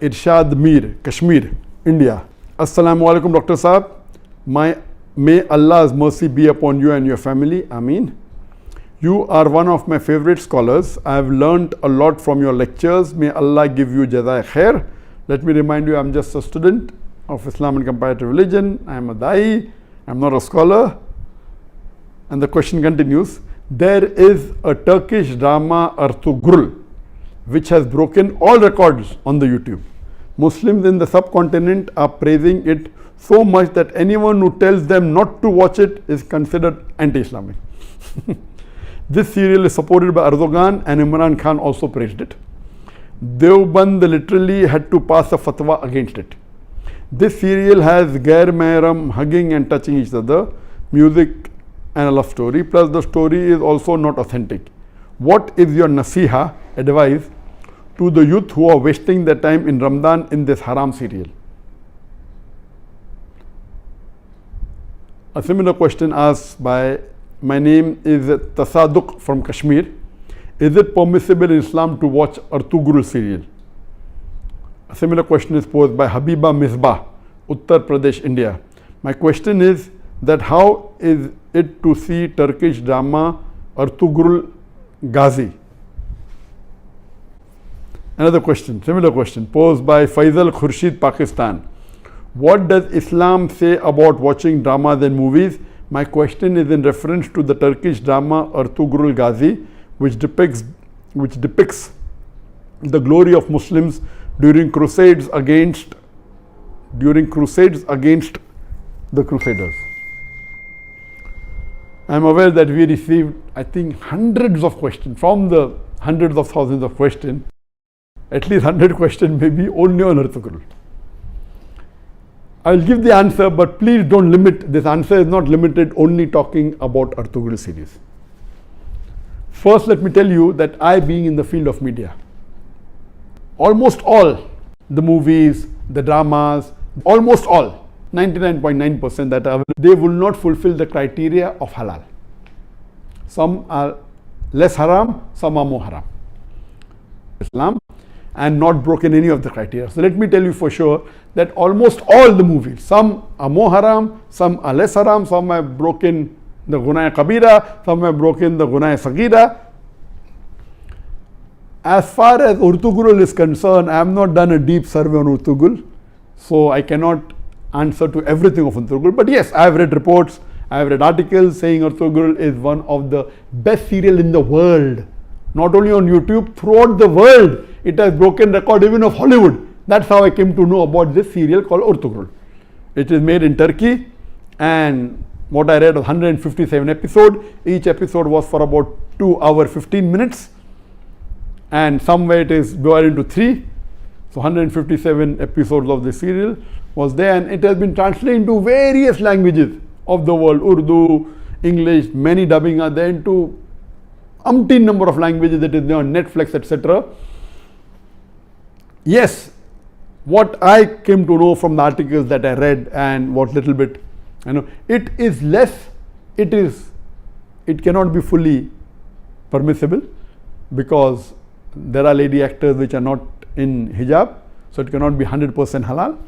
Irshad Mir, Kashmir, India. Assalamu alaikum, Dr. Saab. May Allah's mercy be upon you and your family. Ameen. You are one of my favorite scholars. I have learnt a lot from your lectures. May Allah give you jazai khair. Let me remind you, I am just a student of Islam and comparative religion. I am a da'i. I am not a scholar. And the question continues. There is a Turkish drama, ertugrul, which has broken all records on the YouTube. Muslims in the subcontinent are praising it so much that anyone who tells them not to watch it is considered anti-Islamic. This serial is supported by Erdogan, and Imran Khan also praised it. Deoband literally had to pass a fatwa against it. This serial has gair mahram hugging and touching each other, music and a love story, plus the story is also not authentic. What is your nasiha, advice, to the youth who are wasting their time in Ramadan in this haram serial? A similar question asked by, my name is Tasadduq from Kashmir. Is it permissible in Islam to watch ertugrul serial? A similar question is posed by Habiba Misbah, Uttar Pradesh, India. My question is that how is it to see Turkish drama ertugrul ghazi? Another question, similar question, posed by Faisal Khurshid, Pakistan. What does Islam say about watching dramas and movies? My question is in reference to the Turkish drama Ertugrul Ghazi, which depicts the glory of Muslims during crusades against the Crusaders. I am aware that we received, I think, hundreds of questions from the hundreds of thousands of questions. At least 100 questions maybe only on Ertugrul. I will give the answer, but please don't limit. This answer is not limited only talking about Ertugrul series. First, let me tell you that I, being in the field of media, almost all the movies, the dramas, almost all, 99.9% that are, they will not fulfill the criteria of halal. Some are less haram, some are more haram. Islam, and not broken any of the criteria. So let me tell you for sure that almost all the movies, some are more haram, some are less haram, some have broken the gunah kabira, some have broken the gunah sagira. As far as ertugrul is concerned, I have not done a deep survey on ertugrul, so I cannot answer to everything of ertugrul. But yes, I have read reports, I have read articles saying ertugrul is one of the best serial in the world. Not only on YouTube, throughout the world, it has broken record even of Hollywood. That's how I came to know about this serial called Ertugrul. It is made in Turkey, and what I read was 157 episodes. Each episode was for about 2 hours 15 minutes, and somewhere it is divided into 3. So 157 episodes of the serial was there, and it has been translated into various languages of the world, Urdu, English, many dubbing are there into umpteen number of languages that is there on Netflix, etc. Yes, what I came to know from the articles that I read and what little bit, it is less, it cannot be fully permissible because there are lady actors which are not in hijab, so it cannot be 100% halal.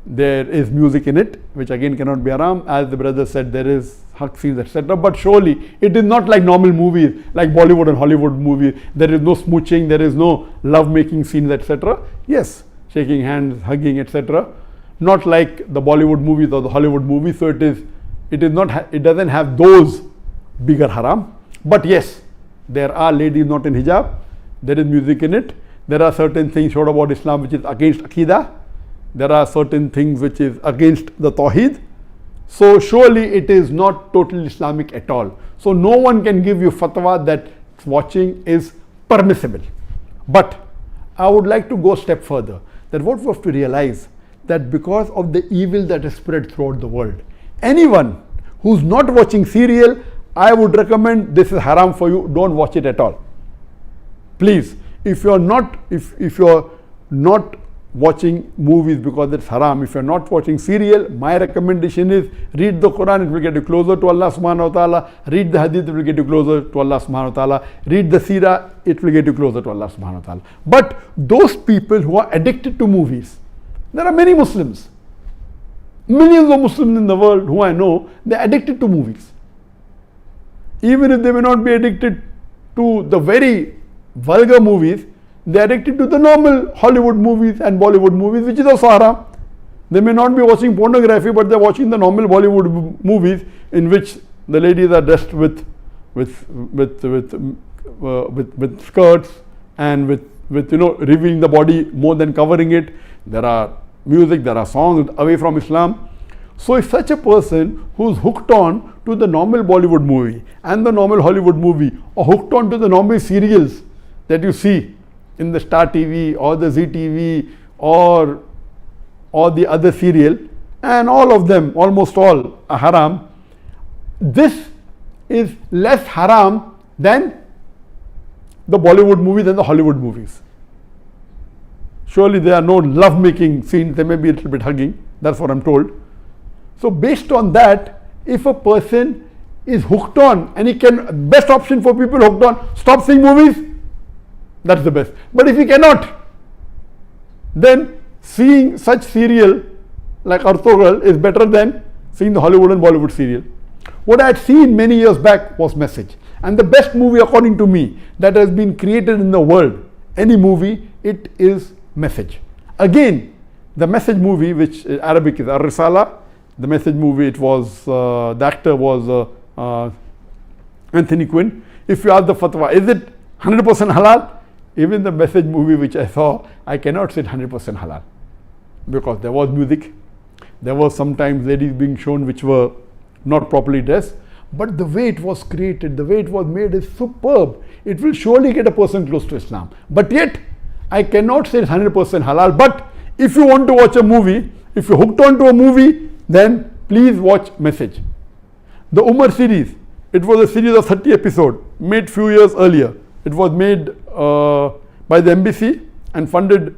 There is music in it, which again cannot be haram. As the brother said, there is hug scenes, etc. But surely it is not like normal movies, like Bollywood and Hollywood movies. There is no smooching, there is no love-making scenes, etc. Yes, shaking hands, hugging, etc. Not like the Bollywood movies or the Hollywood movies. So it doesn't have those bigger haram. But yes, there are ladies not in hijab. There is music in it. There are certain things showed about Islam which is against Aqidah. There are certain things which is against the Tawheed. So surely it is not totally Islamic at all. So no one can give you fatwa that watching is permissible. But I would like to go a step further, that what we have to realize that because of the evil that is spread throughout the world, anyone who's not watching serial, I would recommend this is haram for you, don't watch it at all. Please, if you're not watching movies because it's haram. If you're not watching serial, my recommendation is read the Quran, it will get you closer to Allah subhanahu wa ta'ala. Read the hadith, it will get you closer to Allah subhanahu wa ta'ala. Read the seerah, it will get you closer to Allah subhanahu wa ta'ala. But those people who are addicted to movies, there are many Muslims, millions of Muslims in the world who I know, they're addicted to movies. Even if they may not be addicted to the very vulgar movies, they are addicted to the normal Hollywood movies and Bollywood movies, which is also haram. They may not be watching pornography, but they are watching the normal Bollywood movies in which the ladies are dressed with skirts and with revealing the body more than covering it. There are music, there are songs away from Islam. So if such a person who's hooked on to the normal Bollywood movie and the normal Hollywood movie, or hooked on to the normal serials that you see in the Star TV or the Zee TV or the other serial, and all of them, almost all, are haram, this is less haram than the Bollywood movies and the Hollywood movies. Surely there are no love-making scenes, there may be a little bit hugging, that's what I'm told. So based on that, if a person is hooked on, and he can, best option for people hooked on, stop seeing movies, that's the best. But if he cannot, then seeing such serial like ertugrul is better than seeing the Hollywood and Bollywood serial. What I had seen many years back was Message. And the best movie according to me that has been created in the world, any movie, it is Message. Again, the Message movie, which in Arabic is Ar-Risala, the Message movie, it was, the actor was Anthony Quinn. If you ask the fatwa, is it 100% halal? Even the Message movie which I saw, I cannot say 100% halal, because there was music, there was sometimes ladies being shown which were not properly dressed, but the way it was created, the way it was made is superb. It will surely get a person close to Islam. But yet, I cannot say it's 100% halal. But if you want to watch a movie, if you're hooked on to a movie, then please watch Message. The Umar series, it was a series of 30 episodes, made few years earlier. It was made by the embassy and funded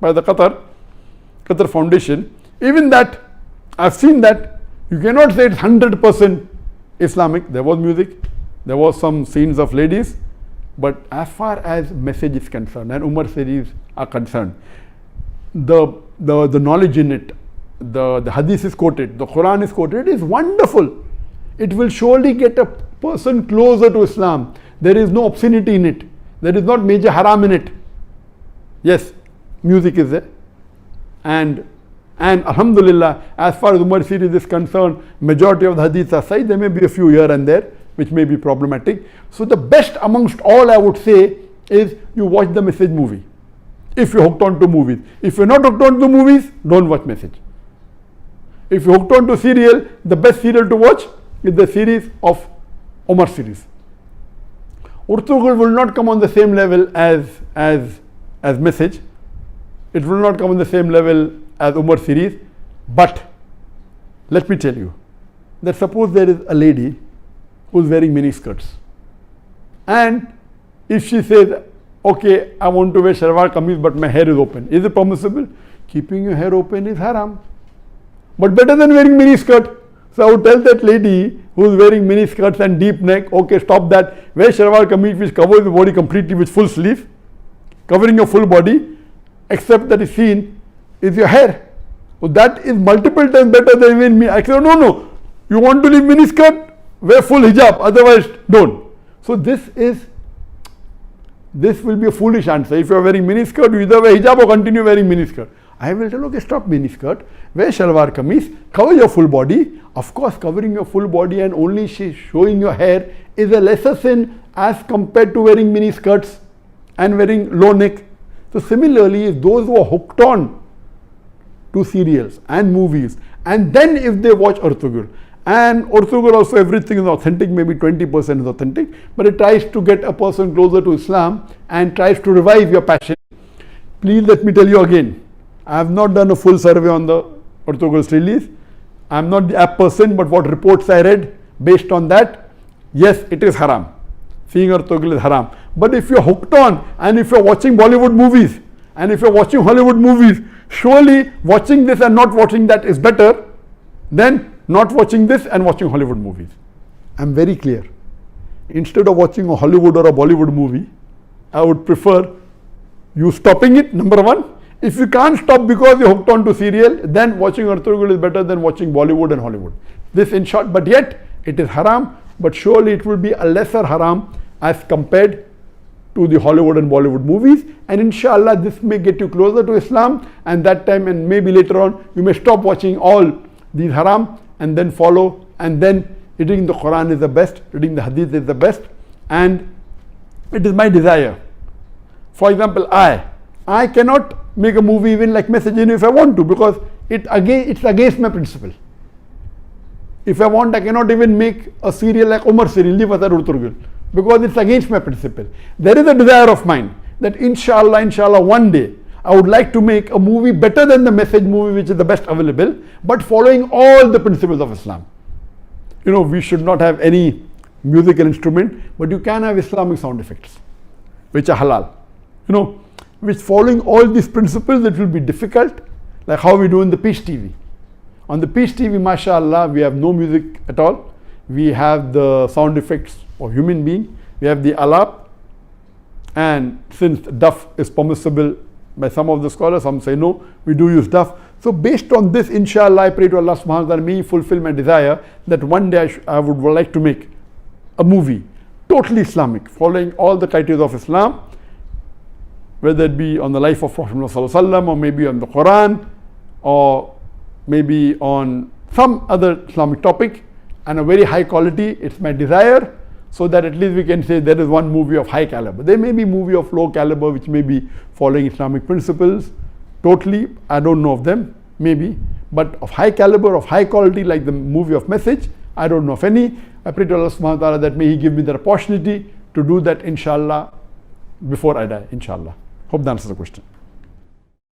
by the Qatar Foundation. Even that, I've seen that, you cannot say it's 100% Islamic. There was music, there was some scenes of ladies, but as far as Message is concerned and Umar series are concerned, the knowledge in it, the hadith is quoted, the Quran is quoted, it is wonderful. It will surely get a person closer to Islam. There is no obscenity in it. There is not major haram in it. Yes, music is there. And alhamdulillah, as far as Umar series is concerned, majority of the hadiths are sahih. There may be a few here and there which may be problematic. So the best amongst all, I would say, is you watch the Message movie. If you're hooked on to movies. If you're not hooked on to movies, don't watch Message. If you're hooked on to serial, the best serial to watch is the series of Umar series. Ertugrul will not come on the same level as Message. It will not come on the same level as Umar series. But let me tell you that suppose there is a lady who is wearing mini skirts, and if she says, okay, I want to wear shalwar kameez but my hair is open, is it permissible? Keeping your hair open is haram, but better than wearing mini skirt. So I would tell that lady who is wearing mini skirts and deep neck, okay, stop that. Wear shalwar kameez which covers the body completely with full sleeve, covering your full body, except that is seen is your hair. So that is multiple times better than even me. I said, no, you want to leave mini skirt, wear full hijab, otherwise don't. So this will be a foolish answer. If you are wearing mini skirt, you either wear hijab or continue wearing mini skirt. I will tell, okay, stop mini skirt, wear shalwar kameez, cover your full body. Of course, covering your full body and only showing your hair is a lesser sin as compared to wearing mini skirts and wearing low neck. So similarly, those who are hooked on to serials and movies, and then if they watch ertugrul, and ertugrul also everything is authentic, maybe 20% is authentic, but it tries to get a person closer to Islam and tries to revive your passion. Please let me tell you again, I have not done a full survey on the ertugrul's release. I am not the app person, but what reports I read, based on that, yes, it is haram. Seeing ertugrul is haram. But if you are hooked on and if you are watching Bollywood movies and if you're watching Hollywood movies, surely watching this and not watching that is better than not watching this and watching Hollywood movies. I'm very clear. Instead of watching a Hollywood or a Bollywood movie, I would prefer you stopping it, number one. If you can't stop because you're hooked on to serial, then watching ertugrul is better than watching Bollywood and Hollywood. This in short, but yet it is haram, but surely it will be a lesser haram as compared to the Hollywood and Bollywood movies, and inshallah this may get you closer to Islam, and that time and maybe later on you may stop watching all these haram and then follow, and then reading the Quran is the best, reading the Hadith is the best, and it is my desire. For example, I cannot make a movie even like Message if I want to, because it's against my principle. If I want, I cannot even make a serial like Umar serial, ertugrul, because it's against my principle. There is a desire of mine that inshallah one day I would like to make a movie better than the Message movie, which is the best available, but following all the principles of Islam. We should not have any musical instrument, but you can have Islamic sound effects, which are halal. Which following all these principles, it will be difficult, like how we do in the Peace TV. On the Peace TV, mashallah, we have no music at all. We have the sound effects of human being. We have the alap, and since duff is permissible by some of the scholars, some say no, we do use duff. So based on this, inshallah, I pray to Allah subhanahu wa ta'ala, may He fulfill my desire that one day I would like to make a movie totally Islamic, following all the criteria of Islam, whether it be on the life of Prophet Muhammad sallallahu alaihi wasallam, or maybe on the Quran, or maybe on some other Islamic topic, and a very high quality. It's my desire, so that at least we can say there is one movie of high caliber. There may be movie of low caliber which may be following Islamic principles totally, I don't know of them, maybe, but of high caliber, of high quality, like the movie of Message, I don't know of any. I pray to Allah subhanahu wa ta'ala that may He give me the opportunity to do that, inshallah, before I die, inshallah. Hope that answers the question.